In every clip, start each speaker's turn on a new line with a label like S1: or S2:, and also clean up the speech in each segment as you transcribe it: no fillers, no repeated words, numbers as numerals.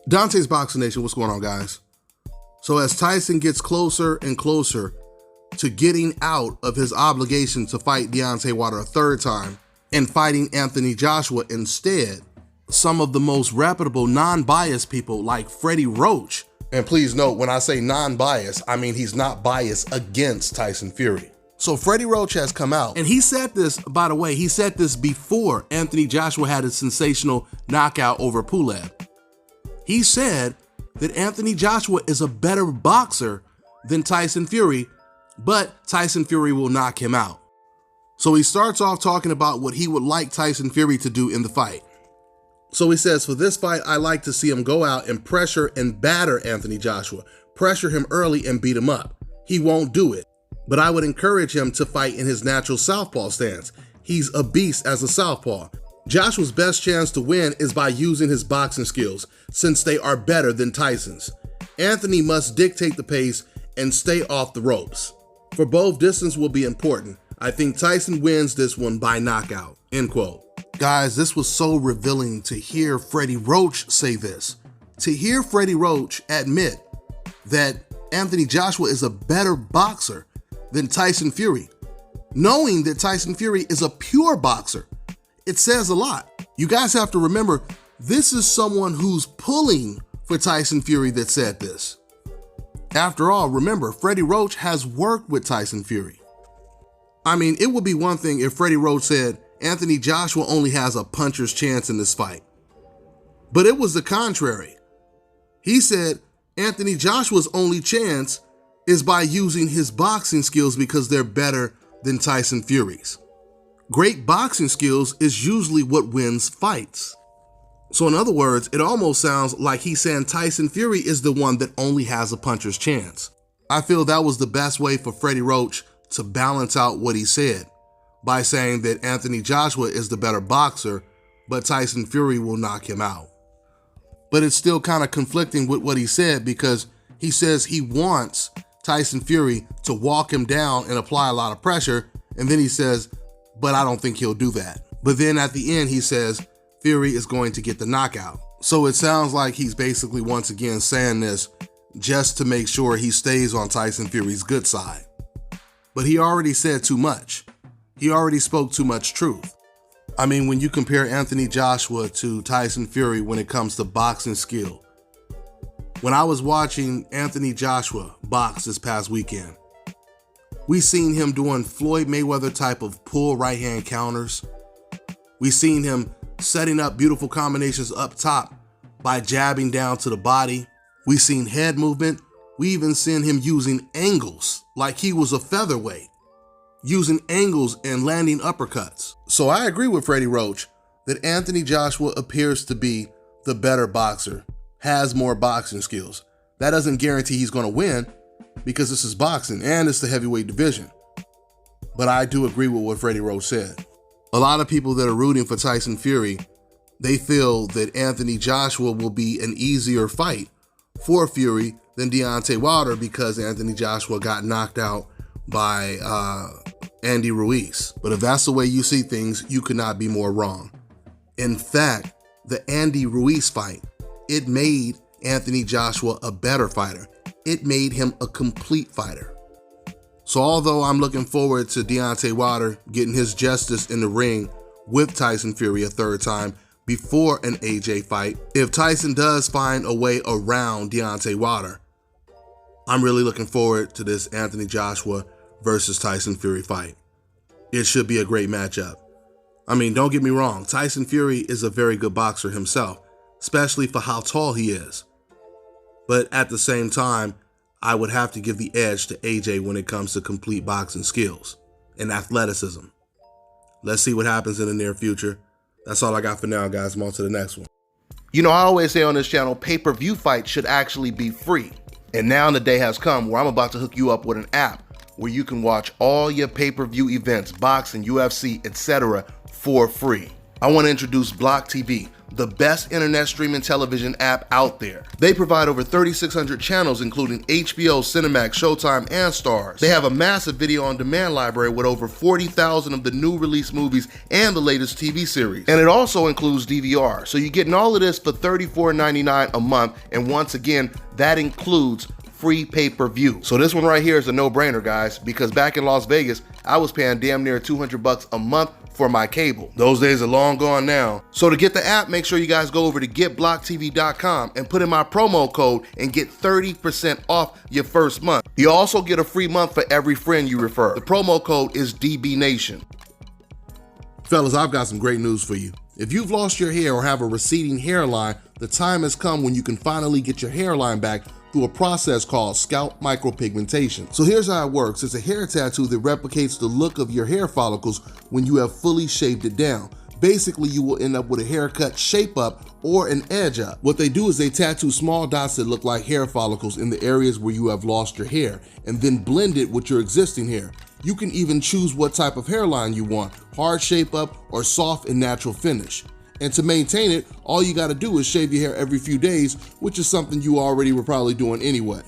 S1: Dante's Boxing Nation, what's going on, guys? So as Tyson gets closer and closer to getting out of his obligation to fight Deontay Wilder a third time and fighting Anthony Joshua instead, some of the most reputable non-biased people like Freddie Roach, and please note, when I say non-biased, I mean he's not biased against Tyson Fury. So Freddie Roach has come out, and he said this, by the way, he said this before Anthony Joshua had a sensational knockout over Pulev. He said that Anthony Joshua is a better boxer than Tyson Fury, but Tyson Fury will knock him out. So he starts off talking about what he would like Tyson Fury to do in the fight. So he says, for this fight, I like to see him go out and pressure and batter Anthony Joshua, pressure him early and beat him up. He won't do it, but I would encourage him to fight in his natural southpaw stance. He's a beast as a southpaw. Joshua's best chance to win is by using his boxing skills, since they are better than Tyson's. Anthony must dictate the pace and stay off the ropes. For both, distance will be important. I think Tyson wins this one by knockout, end quote. Guys, this was so revealing to hear Freddie Roach say this. To hear Freddie Roach admit that Anthony Joshua is a better boxer than Tyson Fury, knowing that Tyson Fury is a pure boxer. It says a lot. You guys have to remember, this is someone who's pulling for Tyson Fury that said this. After all, remember, Freddie Roach has worked with Tyson Fury. I mean, it would be one thing if Freddie Roach said Anthony Joshua only has a puncher's chance in this fight. But it was the contrary. He said Anthony Joshua's only chance is by using his boxing skills because they're better than Tyson Fury's. Great boxing skills is usually what wins fights. So in other words, it almost sounds like he's saying Tyson Fury is the one that only has a puncher's chance. I feel that was the best way for Freddie Roach to balance out what he said by saying that Anthony Joshua is the better boxer, but Tyson Fury will knock him out. But it's still kind of conflicting with what he said, because he says he wants Tyson Fury to walk him down and apply a lot of pressure, and then he says, but I don't think he'll do that. But then at the end, he says Fury is going to get the knockout. So it sounds like he's basically once again saying this just to make sure he stays on Tyson Fury's good side. But he already said too much. He already spoke too much truth. I mean, when you compare Anthony Joshua to Tyson Fury when it comes to boxing skill, when I was watching Anthony Joshua box this past weekend, we seen him doing Floyd Mayweather type of pull right hand counters. We seen him setting up beautiful combinations up top by jabbing down to the body. We seen head movement. We even seen him using angles like he was a featherweight, using angles and landing uppercuts. So I agree with Freddie Roach that Anthony Joshua appears to be the better boxer, has more boxing skills. That doesn't guarantee he's going to win, because this is boxing and it's the heavyweight division. But I do agree with what Freddie Roach said. A lot of people that are rooting for Tyson Fury, they feel that Anthony Joshua will be an easier fight for Fury than Deontay Wilder because Anthony Joshua got knocked out by Andy Ruiz. But if that's the way you see things, you could not be more wrong. In fact, the Andy Ruiz fight, it made Anthony Joshua a better fighter. It made him a complete fighter. So although I'm looking forward to Deontay Wilder getting his justice in the ring with Tyson Fury a third time before an AJ fight, if Tyson does find a way around Deontay Wilder, I'm really looking forward to this Anthony Joshua versus Tyson Fury fight. It should be a great matchup. I mean, don't get me wrong, Tyson Fury is a very good boxer himself, especially for how tall he is. But at the same time, I would have to give the edge to AJ when it comes to complete boxing skills and athleticism. Let's see what happens in the near future. That's all I got for now, guys. I'm on to the next one. You know, I always say on this channel, pay-per-view fights should actually be free. And now the day has come where I'm about to hook you up with an app where you can watch all your pay-per-view events, boxing, UFC, etc. for free. I want to introduce Block TV. the best internet streaming television app out there. They provide over 3,600 channels including HBO, Cinemax, Showtime, and Starz. They have a massive video on demand library with over 40,000 of the new release movies and the latest TV series. And it also includes DVR, so you're getting all of this for $34.99 a month, and once again, that includes free pay-per-view. So this one right here is a no-brainer, guys, because back in Las Vegas, I was paying damn near $200 a month for my cable. Those days are long gone now. So to get the app, make sure you guys go over to getblocktv.com and put in my promo code and get 30% off your first month. You also get a free month for every friend you refer. The promo code is DBNation. Fellas, I've got some great news for you. If you've lost your hair or have a receding hairline, the time has come when you can finally get your hairline back through a process called scalp micropigmentation. So here's how it works. It's a hair tattoo that replicates the look of your hair follicles when you have fully shaved it down. Basically, you will end up with a haircut shape up or an edge up. What they do is they tattoo small dots that look like hair follicles in the areas where you have lost your hair and then blend it with your existing hair. You can even choose what type of hairline you want, hard shape up or soft and natural finish. And to maintain it, all you gotta do is shave your hair every few days, which is something you already were probably doing anyway.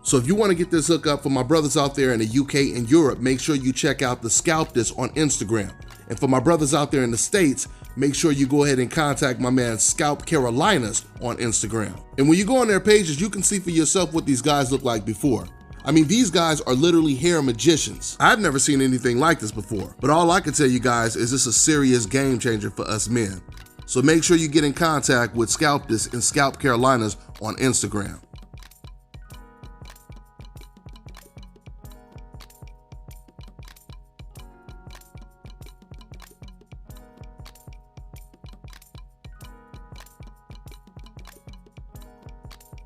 S1: So if you wanna get this hookup for my brothers out there in the UK and Europe, make sure you check out the Scalp This on Instagram. And for my brothers out there in the States, make sure you go ahead and contact my man Scalp Carolinas on Instagram. And when you go on their pages, you can see for yourself what these guys look like before. I mean, these guys are literally hair magicians. I've never seen anything like this before, but all I can tell you guys is this is a serious game changer for us men. So make sure you get in contact with Scalp This and Scalp Carolinas on Instagram.